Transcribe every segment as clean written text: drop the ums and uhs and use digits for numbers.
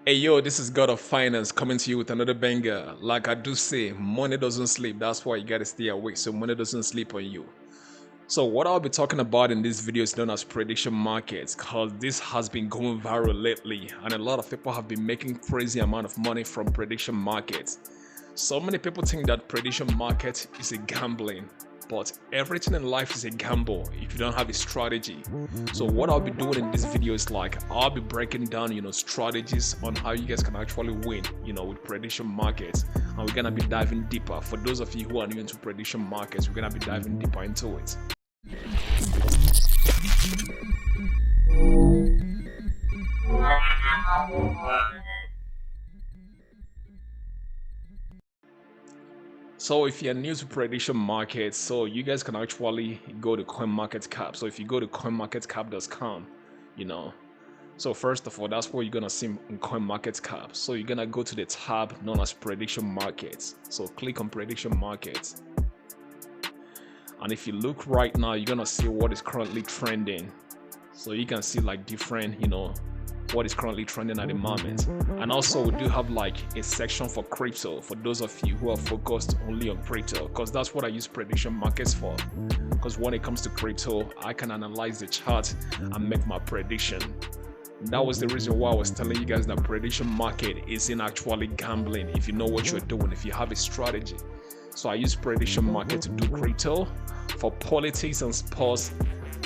Hey yo, this is God of Finance coming to you with another banger. Like I do say, money doesn't sleep. That's why you gotta stay awake so money doesn't sleep on you. So what I'll be talking about in this video is known as prediction markets, because this has been going viral lately and a lot of people have been making crazy amount of money from prediction markets. So many people think that prediction market is a gambling, but everything in life is a gamble if you don't have a strategy. So what I'll be doing in this video is I'll be breaking down strategies on how you guys can actually win with prediction markets, and we're gonna be diving deeper. For those of you who are new into prediction markets, we're gonna be diving deeper into it. So if you're new to prediction markets, so you guys can actually go to CoinMarketCap. So if you go to coinmarketcap.com, so first of all, that's what you're gonna see in CoinMarketCap. So you're gonna go to the tab known as prediction markets. So click on prediction markets. And if you look right now, you're gonna see what is currently trending. So you can see different, what is currently trending at the moment. And also we do have a section for crypto for those of you who are focused only on crypto, because that's what I use prediction markets for. Because when it comes to crypto, I can analyze the chart and make my prediction. That was the reason why I was telling you guys that prediction market isn't actually gambling if you know what you're doing, if you have a strategy. So I use prediction market to do crypto. For politics and sports,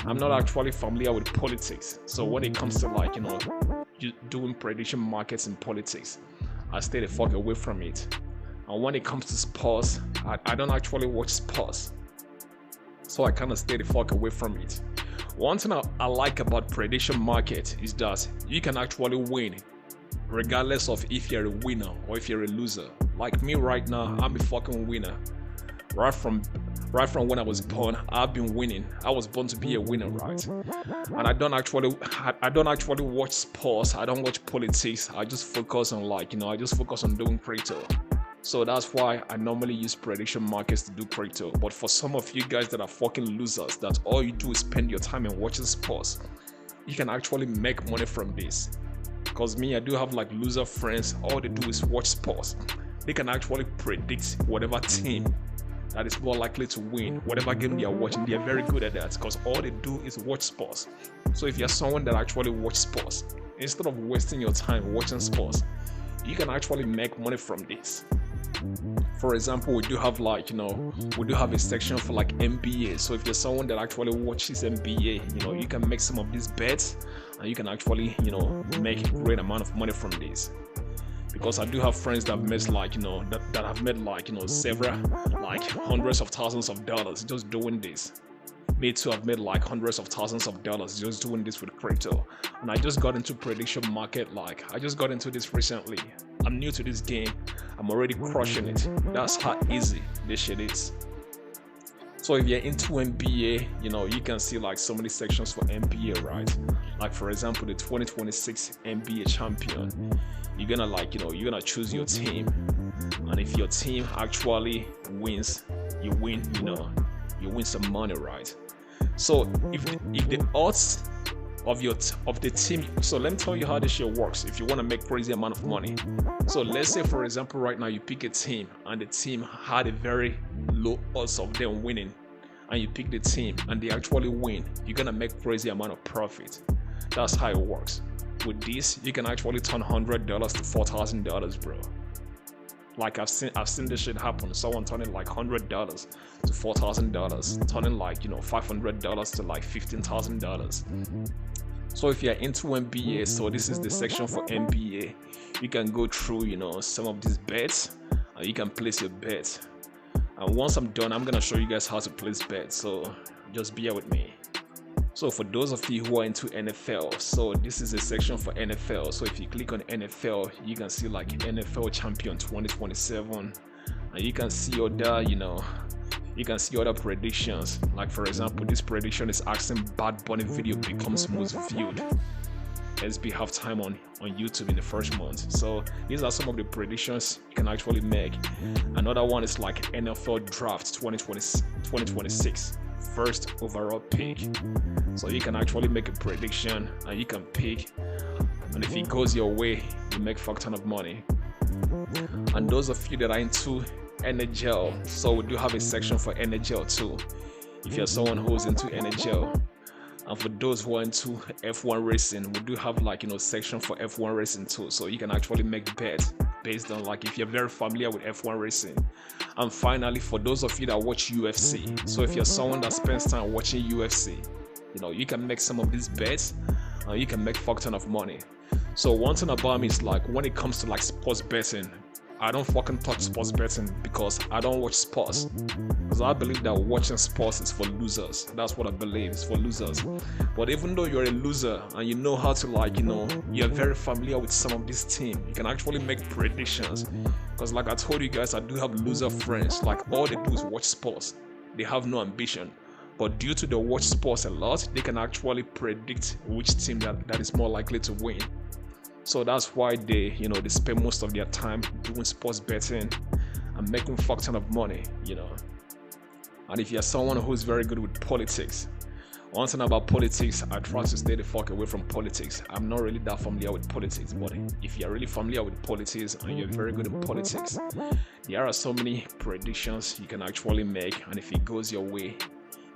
I'm not actually familiar with politics. So when it comes to doing prediction markets in politics, I stay the fuck away from it. And when it comes to sports, I don't actually watch sports. So I kind of stay the fuck away from it. One thing I like about prediction market is that you can actually win regardless of if you're a winner or if you're a loser. Like me right now, I'm a fucking winner. Right from when I was born, I've been winning. I was born to be a winner, right? And I don't actually watch sports. I don't watch politics. I just focus on I just focus on doing crypto. So that's why I normally use prediction markets to do crypto. But for some of you guys that are fucking losers, that all you do is spend your time in watching sports, you can actually make money from this. Because me, I do have loser friends. All they do is watch sports. They can actually predict whatever team that is more likely to win whatever game they are watching. They are very good at that because all they do is watch sports. So if you're someone that actually watch sports, instead of wasting your time watching sports, you can actually make money from this. For example, we do have we do have a section for NBA. So if you're someone that actually watches NBA, you can make some of these bets and you can actually make a great amount of money from this. Because I do have friends that have made that have made several hundreds of thousands of dollars just doing this. Me too, I've made hundreds of thousands of dollars just doing this with crypto. And I just got into prediction market. I just got into this recently. I'm new to this game. I'm already crushing it. That's how easy this shit is. So if you're into NBA, you can see so many sections for NBA, right? Like for example, the 2026 NBA champion. You're gonna you're gonna choose your team, and if your team actually wins, you win some money, right? So if the odds of the team, so let me tell you how this shit works if you want to make crazy amount of money. So let's say for example right now you pick a team and the team had a very low odds of them winning, and you pick the team and they actually win, you're gonna make crazy amount of profit. That's how it works. With this, you can actually turn $100 to $4,000, bro. I've seen this shit happen. Someone turning $100 to $4,000, turning $500 to $15,000. So if you're into NBA, so this is the section for NBA. You can go through some of these bets and you can place your bet. And once I'm done, I'm gonna show you guys how to place bets. So just bear with me. So for those of you who are into NFL, so this is a section for NFL. So if you click on NFL, you can see NFL champion 2027, and you can see other, you can see other predictions. Like for example, this prediction is asking Bad Bunny video becomes most viewed SB halftime on YouTube in the first month. So these are some of the predictions you can actually make. Another one is NFL draft 2026. First overall pick. So you can actually make a prediction and you can pick, and if it goes your way, you make fuck ton of money. And those of you that are into NHL, so we do have a section for NHL too. If you're someone who's into NHL, and for those who are into F1 racing, we do have like section for F1 racing too. So you can actually make bets based on like if you're very familiar with F1 racing. And finally, for those of you that watch UFC, so if you're someone that spends time watching UFC, you can make some of these bets and you can make fuck ton of money. So one thing about me is like when it comes to like sports betting, I don't fucking touch sports betting because I don't watch sports. Because I believe that watching sports is for losers. That's what I believe, it's for losers. But even though you're a loser and you know how to like, you're very familiar with some of this team, you can actually make predictions. Because like I told you guys, I do have loser friends. Like all they do is watch sports. They have no ambition. But due to they watch sports a lot, they can actually predict which team that is more likely to win. So that's why they spend most of their time doing sports betting and making fuck ton of money, And if you're someone who's very good with politics, one thing about politics, I try to stay the fuck away from politics. I'm not really that familiar with politics, but if you're really familiar with politics and you're very good in politics, there are so many predictions you can actually make, and if it goes your way,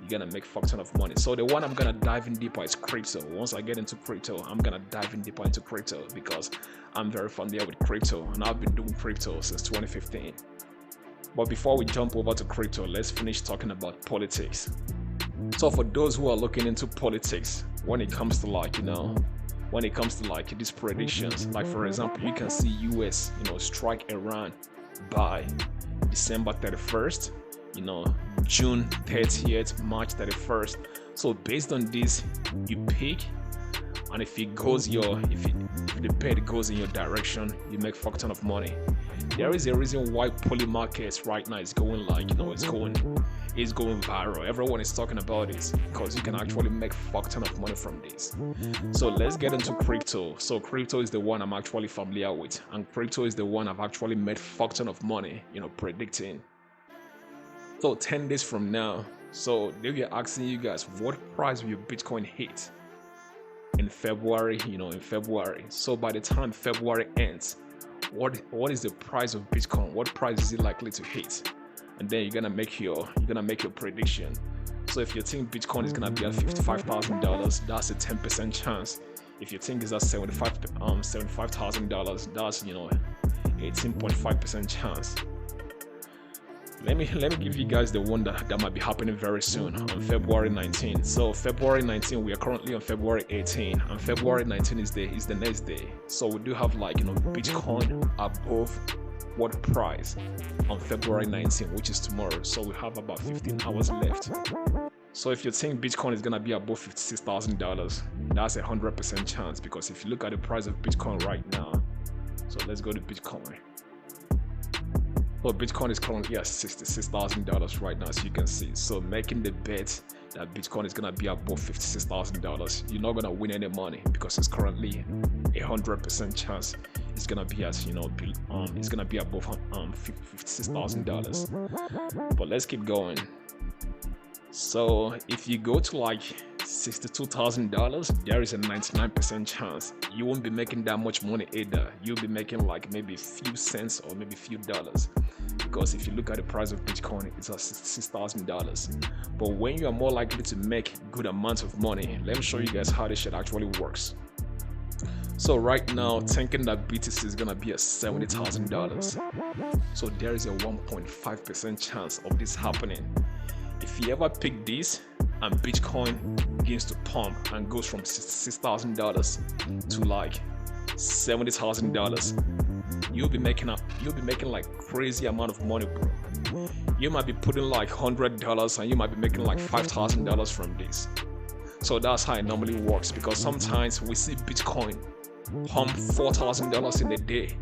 you're gonna make fuck ton of money. So the one I'm gonna dive in deeper is crypto. Once I get into crypto, I'm gonna dive in deeper into crypto because I'm very familiar with crypto and I've been doing crypto since 2015. But before we jump over to crypto, let's finish talking about politics. So for those who are looking into politics, when it comes to these predictions, like for example, you can see US, strike Iran by December 31st, June 30th, March 31st. So based on this, you pick, and if the bet goes in your direction, you make fuck ton of money. There is a reason why Polymarket right now is going it's going viral. Everyone is talking about it because you can actually make fuck ton of money from this. So let's get into crypto. So crypto is the one I'm actually familiar with, and crypto is the one I've actually made fuck ton of money, predicting. So 10 days from now, so they were asking you guys, what price will your Bitcoin hit in February, in February. So by the time February ends, what is the price of Bitcoin? What price is it likely to hit? And then you're gonna make your prediction. So if you think Bitcoin is gonna be at $55,000, that's a 10% chance. If you think it's at $75,000, that's 18.5% chance. Let me give you guys the one that might be happening very soon on February 19. So February 19, we are currently on February 18, and February 19 is the next day. So we do have Bitcoin above what price on February 19, which is tomorrow. So we have about 15 hours left. So if you think Bitcoin is gonna be above $56,000, that's 100% chance, because if you look at the price of Bitcoin right now, so let's go to Bitcoin. Well, Bitcoin is currently at $66,000 right now, so you can see. So making the bet that Bitcoin is gonna be above $56,000, you're not gonna win any money because it's currently 100% chance it's gonna be at it's gonna be above $56,000. But let's keep going. So if you go to $62,000, there is a 99% chance you won't be making that much money either. You'll be making maybe a few cents or maybe a few dollars, because if you look at the price of Bitcoin, it's at $6,000. But when you are more likely to make good amounts of money, let me show you guys how this shit actually works. So right now, thinking that BTC is gonna be at $70,000, so there is a 1.5% chance of this happening. If you ever pick this and Bitcoin begins to pump and goes from $6,000 to $70,000, you'll be making crazy amount of money, bro. You might be putting $100 and you might be making $5,000 from this. So that's how it normally works, because sometimes we see Bitcoin pump $4,000 in a day.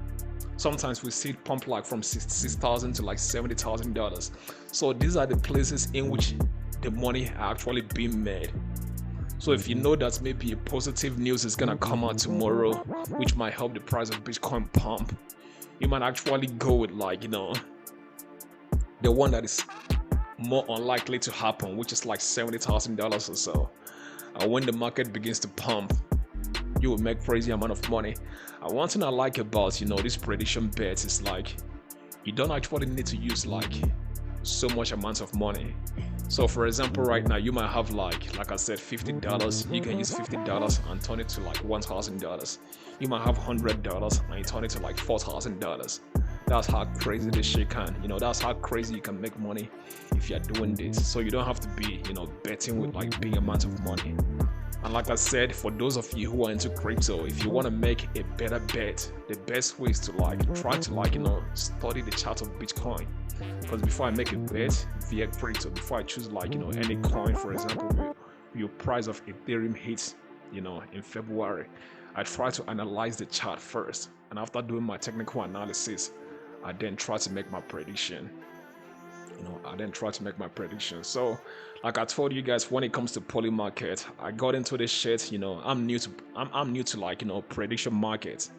Sometimes we see it pump from $6,000 to $70,000. So these are the places in which the money are actually being made. So if you know that maybe a positive news is gonna come out tomorrow, which might help the price of Bitcoin pump, you might actually go with the one that is more unlikely to happen, which is $70,000 or so. And when the market begins to pump, you will make crazy amount of money. And one thing I like about this prediction bets is like you don't actually need to use like so much amounts of money. So for example, right now you might have like I said, $50. You can use $50 and turn it to like $1,000. You might have $100 and you turn it to like $4,000. That's how crazy this shit can. That's how crazy you can make money if you're doing this. So you don't have to be betting with like big amounts of money. And like I said, for those of you who are into crypto, if you want to make a better bet, the best way is to try to study the chart of Bitcoin. Because before I make a bet via crypto, before I choose any coin, for example, your price of Ethereum hits in February, I try to analyze the chart first, and after doing my technical analysis, I then try to make my prediction. So like I told you guys, when it comes to Polymarket, I got into this shit. I'm new to prediction markets,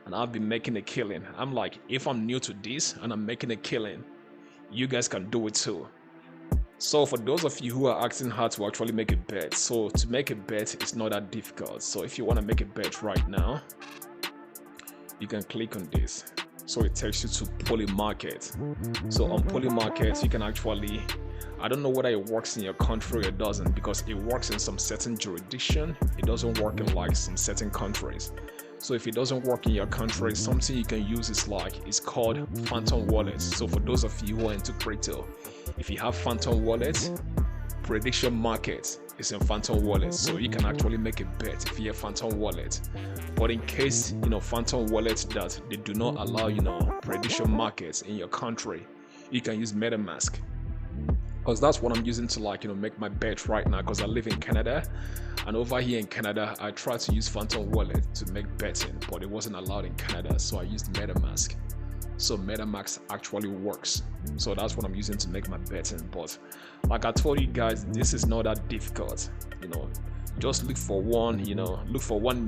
and I've been making a killing. I'm like, if I'm new to this and I'm making a killing, you guys can do it too. So for those of you who are asking how to actually make a bet, so to make a bet is not that difficult. So if you want to make a bet right now, you can click on this. So it takes you to Polymarket. So on Polymarket, you can actually, I don't know whether it works in your country or it doesn't, because it works in some certain jurisdiction. It doesn't work in like some certain countries. So if it doesn't work in your country, something you can use is it's called Phantom Wallets. So for those of you who are into crypto, if you have Phantom Wallets, prediction market is in Phantom Wallet, so you can actually make a bet via Phantom Wallet. But in case Phantom Wallet that they do not allow prediction markets in your country, you can use MetaMask, because that's what I'm using to make my bet right now, because I live in Canada, and over here in Canada I tried to use Phantom Wallet to make betting, but it wasn't allowed in Canada, so I used MetaMask. So MetaMask actually works. So that's what I'm using to make my betting. But like I told you guys, this is not that difficult. Just look for one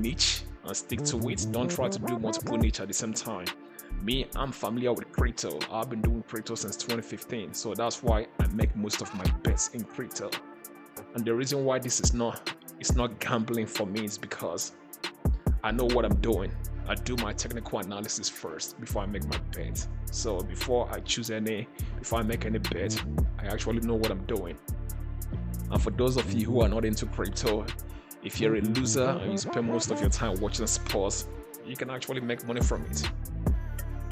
niche and stick to it. Don't try to do multiple niche at the same time. Me, I'm familiar with crypto. I've been doing crypto since 2015. So that's why I make most of my bets in crypto. And the reason why it's not gambling for me is because I know what I'm doing. I do my technical analysis first before I make my bet. So before I make any bet, I actually know what I'm doing. And for those of you who are not into crypto, if you're a loser and you spend most of your time watching sports, you can actually make money from it.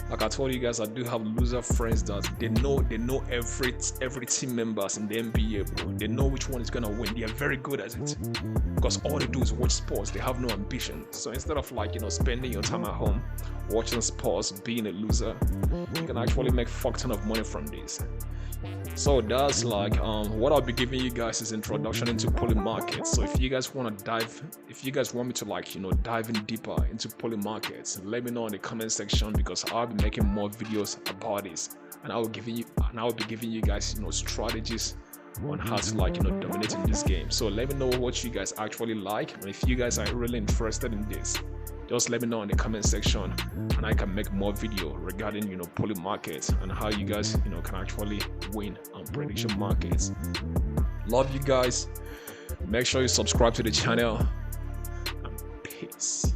Like I told you guys, I do have loser friends that they know every team members in the NBA, bro. They know which one is gonna win. They are very good at it, because all they do is watch sports. They have no ambition. So instead of spending your time at home watching sports, being a loser, you can actually make fuck ton of money from this. So that's what I'll be giving you guys is introduction into Polymarket. So if you guys want me to dive in deeper into Polymarket, let me know in the comment section, because I'll be making more videos about this, and I'll be giving you guys strategies on how to dominate in this game. So let me know what you guys actually like, and if you guys are really interested in this, just let me know in the comment section, and I can make more video regarding Polymarket and how you guys can actually win on prediction markets. Love you guys. Make sure you subscribe to the channel, and peace.